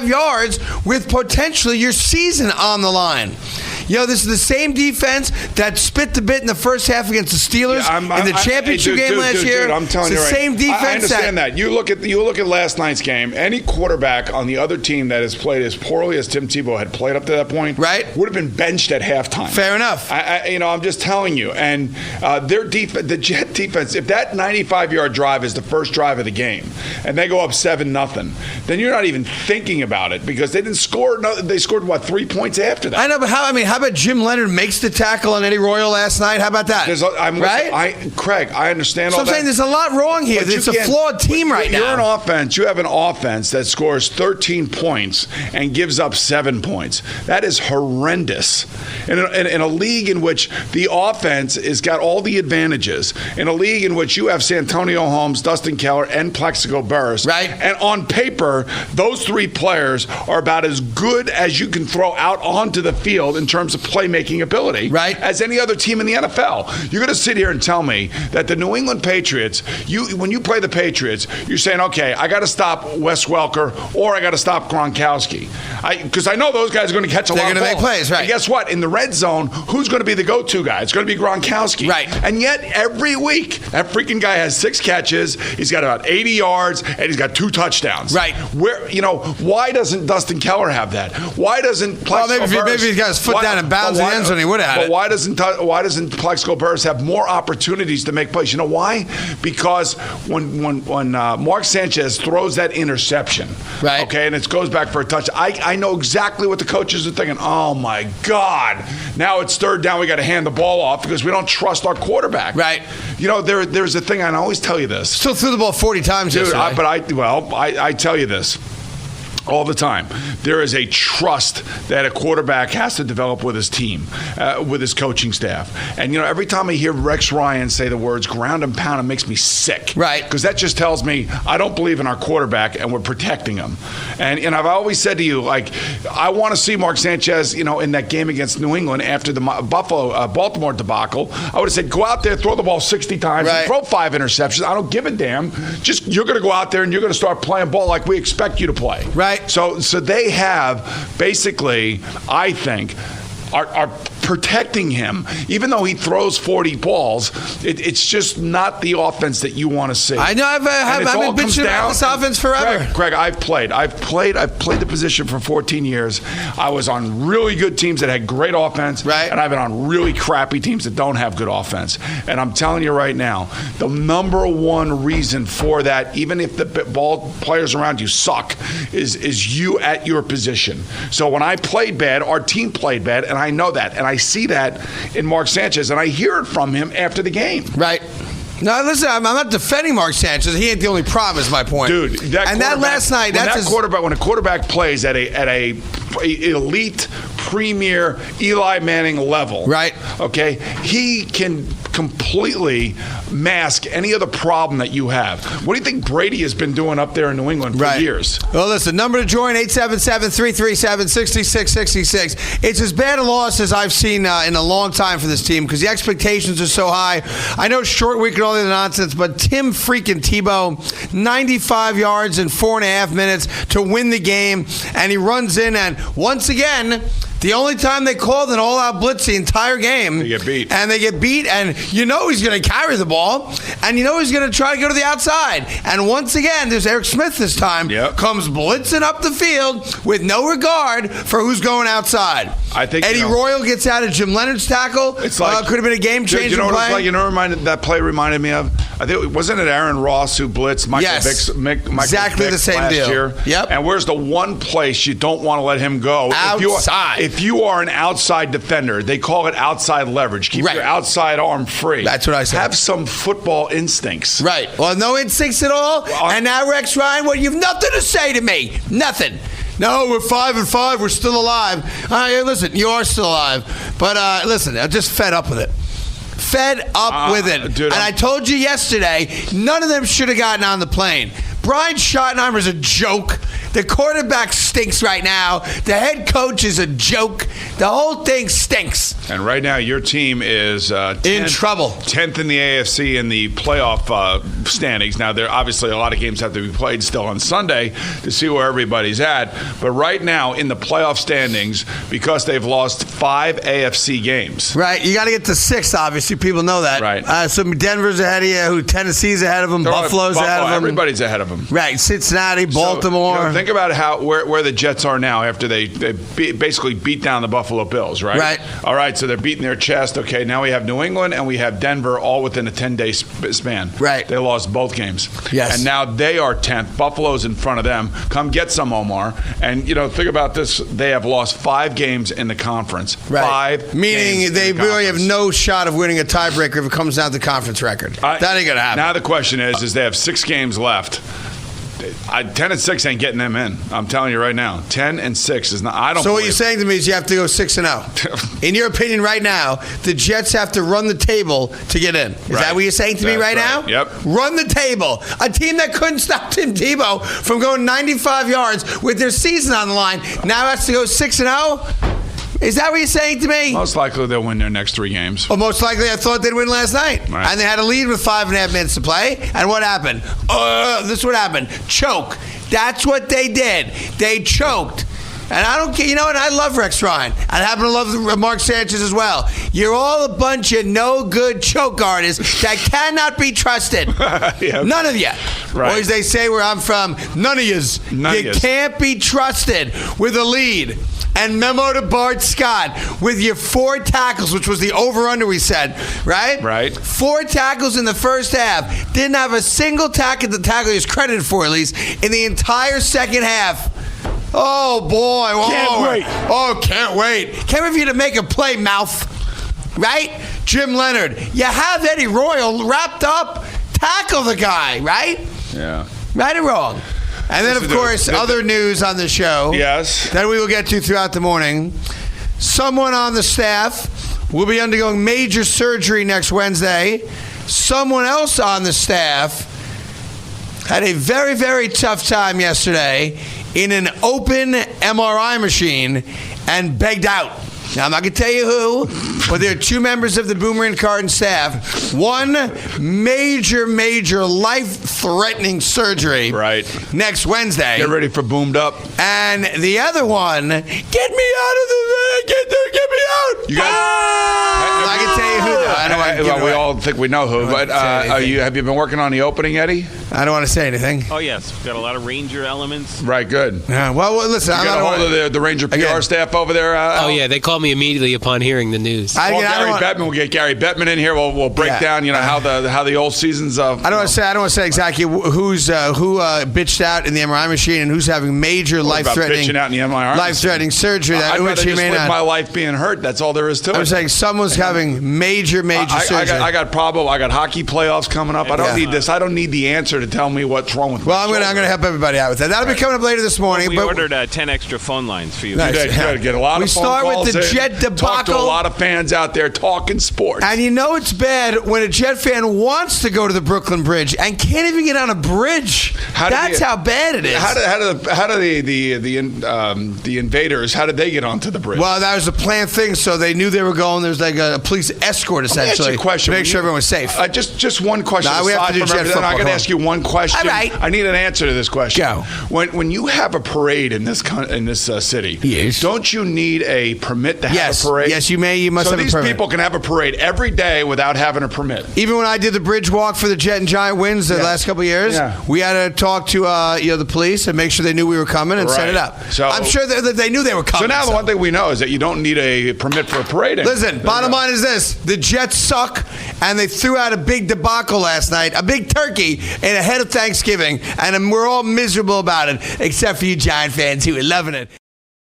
95 yards with potentially your season on the line. This is the same defense that spit the bit in the first half against the Steelers in the championship game last year. I'm telling you, it's the same defense. I understand that. You look at last night's game. Any quarterback on the other team that has played as poorly as Tim Tebow had played up to that point, right, would have been benched at halftime. Fair enough. I'm just telling you. And their defense, the Jet defense, if that 95-yard drive is the first drive of the game, and they go up 7-0, then you're not even thinking about it because they didn't score. They scored 3 points after that. I know, but how about Jim Leonard makes the tackle on Eddie Royal last night? How about that? Craig, I understand all that. So I'm saying there's a lot wrong here. It's a flawed team right now. You're an offense. You have an offense that scores 13 points and gives up 7 points. That is horrendous. In a league in which the offense has got all the advantages, in a league in which you have Santonio Holmes, Dustin Keller, and Plaxico Burress, right? And on paper, those three players are about as good as you can throw out onto the field in terms of playmaking ability, right, as any other team in the NFL. You're going to sit here and tell me that the New England Patriots, when you play the Patriots, you're saying, okay, I got to stop Wes Welker or I got to stop Gronkowski. Because I know those guys are going to catch a lot of balls. They're going to make plays, right. And guess what? In the red zone, who's going to be the go-to guy? It's going to be Gronkowski. Right. And yet, every week, that freaking guy has 6 catches, he's got about 80 yards, and he's got 2 touchdowns. Right. Why doesn't Dustin Keller have that? Why doesn't Plaxico Burress? Maybe he's got his foot down and bounds in the end zone, he would have had it. But why doesn't Plaxico Burress have more opportunities to make plays? You know why? Because when Mark Sanchez throws that interception, right, okay, and it goes back for a touch, I know exactly what the coaches are thinking. Oh my God! Now it's third down. We got to hand the ball off because we don't trust our quarterback. Right. There's a thing, and I always tell you this. Still threw the ball 40 times, dude. I tell you this all the time. There is a trust that a quarterback has to develop with his team, with his coaching staff. And, every time I hear Rex Ryan say the words ground and pound, it makes me sick. Right. Because that just tells me I don't believe in our quarterback and we're protecting him. And I've always said to you, I want to see Mark Sanchez, in that game against New England after the Baltimore debacle. I would have said, go out there, throw the ball 60 times, right, and throw 5 interceptions. I don't give a damn. Just, you're going to go out there and you're going to start playing ball like we expect you to play. Right. So they have basically, I think, are protecting him. Even though he throws 40 balls, it's just not the offense that you want to see. I know. I've been bitching about this offense forever. Craig, I've played the position for 14 years. I was on really good teams that had great offense, right, and I've been on really crappy teams that don't have good offense. And I'm telling you right now, the number one reason for that, even if the ball players around you suck, is you at your position. So when I played bad, our team played bad, and I know that. And I see that in Mark Sanchez, and I hear it from him after the game. Right. No, listen, I'm not defending Mark Sanchez. He ain't the only problem, is my point. Dude, that last night, when a quarterback plays at a elite, premier Eli Manning level, right? Okay, he can completely mask any other problem that you have. What do you think Brady has been doing up there in New England for years? Well, listen, number to join, 877-337-6666. It's as bad a loss as I've seen in a long time for this team because the expectations are so high. I know it's short week and all the nonsense, but Tim freaking Tebow, 95 yards in 4.5 minutes to win the game, and he runs in, and once again, the only time they called an all-out blitz the entire game. They get beat. And he's going to carry the ball, and he's going to try to go to the outside. And once again, there's Eric Smith this time, comes blitzing up the field with no regard for who's going outside. I think Eddie Royal gets out of Jim Leonard's tackle. It's like, could have been a game-changing play. That play reminded me of? I think wasn't it Aaron Ross who blitzed Michael Vick? Exactly the same last deal. Year? Yep. And where's the one place you don't want to let him go? Outside. If you are an outside defender, they call it outside leverage. Keep your outside arm free. That's what I said. Have some football instincts. Right. Well, no instincts at all. And now Rex Ryan, you've nothing to say to me. Nothing. No, we're 5-5. We're still alive. Listen, you are still alive. But listen, I'm just fed up with it. Fed up with it. Dude, I told you yesterday, none of them should have gotten on the plane. Brian Schottenheimer's a joke. The quarterback stinks right now. The head coach is a joke. The whole thing stinks. And right now, your team is 10th, in trouble. 10th in the AFC in the playoff standings. Now, there obviously a lot of games have to be played still on Sunday to see where everybody's at. But right now, in the playoff standings, because they've lost 5 AFC games. Right. You got to get to 6, obviously. People know that. Right. So Denver's ahead of you. Who Tennessee's ahead of them. Buffalo's ahead of them. Everybody's ahead of them. Right. Cincinnati, Baltimore. So, think about where the Jets are now after they basically beat down the Buffalo Bills, right? Right. All right, so they're beating their chest. Okay, now we have New England and we have Denver all within a 10-day span. Right. They lost both games. Yes. And now they are 10th. Buffalo's in front of them. Come get some, Omar. And, think about this. They have lost 5 games in the conference. Right. 5 Meaning games they in the really have conference. no shot of winning a tiebreaker if it comes down to the conference record. That ain't going to happen. Now the question is they have 6 games left. 10-6 ain't getting them in. I'm telling you right now. 10-6 is not. I don't. So what you're saying to me is you have to go 6-0. In your opinion, right now, the Jets have to run the table to get in. Is that what you're saying to me right now? Yep. Run the table. A team that couldn't stop Tim Tebow from going 95 yards with their season on the line now has to go 6-0. Is that what you're saying to me? Most likely they'll win their next 3 games. Well, most likely I thought they'd win last night. Right. And they had a lead with 5.5 minutes to play. And what happened? This is what happened. Choke. That's what they did. They choked. And I don't care. You know what? I love Rex Ryan. I happen to love Mark Sanchez as well. You're all a bunch of no good choke artists that cannot be trusted. Yep. None of you. Right. Or as they say where I'm from, none of yous. You can't be trusted with a lead. And memo to Bart Scott with your 4 tackles, which was the over-under we said, right? Right. 4 tackles in the first half. Didn't have a single tackle he was credited for, at least, in the entire second half. Oh, boy. Whoa. Can't wait. Oh, can't wait. Can't wait for you to make a play, mouth. Right? Jim Leonard. You have Eddie Royal wrapped up. Tackle the guy, right? Yeah. Right or wrong? And then, of course, other news on the show. Yes. That we will get to throughout the morning. Someone on the staff will be undergoing major surgery next Wednesday. Someone else on the staff had a very, very tough time yesterday in an open MRI machine and begged out. Now, I'm not going to tell you who, but there are 2 members of the Boomerang Carton staff. One major, major life-threatening surgery next Wednesday. Get ready for boomed up. And the other one, get me out of the get me out. You guys, I can tell you who, though. I don't want to give it we away. all think we know who, but have you been working on the opening, Eddie? I don't want to say anything. Oh, yes. We've got a lot of Ranger elements. Right, good. Well, listen. You got a hold of the Ranger PR staff over there? Oh, yeah. They called me immediately upon hearing the news. Gary Bettman. We'll get Gary Bettman in here. We'll break down, how the old seasons of. I don't want to say exactly who bitched out in the MRI machine and who's having major life-threatening surgery. I'd rather just live my life being hurt. That's all there is to it. I'm saying someone's having major surgery. I got hockey playoffs coming up. I don't need this. I don't need the answer to tell me what's wrong with me. Well, I'm going to help everybody out with that. That'll be coming up later this morning. We ordered 10 extra phone lines for you. Nice. Get a lot of phone calls. We start with the Jet debacle. Talk to a lot of fans out there talking sports. And it's bad when a Jet fan wants to go to the Brooklyn Bridge and can't even get on a bridge. That's how bad it is. How do the invaders? How did they get onto the bridge? Well, that was a planned thing, so they knew they were going. There was like a police escort essentially to make sure everyone was safe. Just one question. We have to do Jet football. I'm going to ask you one question. All right. I need an answer to this question. Go. When you have a parade in this city, yes, don't you need a permit to have a parade? Yes, you may. You must have a permit. So these people can have a parade every day without having a permit. Even when I did the bridge walk for the Jet and Giant wins the last couple of years, we had to talk to the police and make sure they knew we were coming and set it up. So I'm sure that they knew they were coming. So now the one thing we know is that you don't need a permit for a parade. Listen, bottom line is this: the Jets suck, and they threw out a big debacle last night, a big turkey, ahead of Thanksgiving, and we're all miserable about it, except for you Giant fans who are loving it.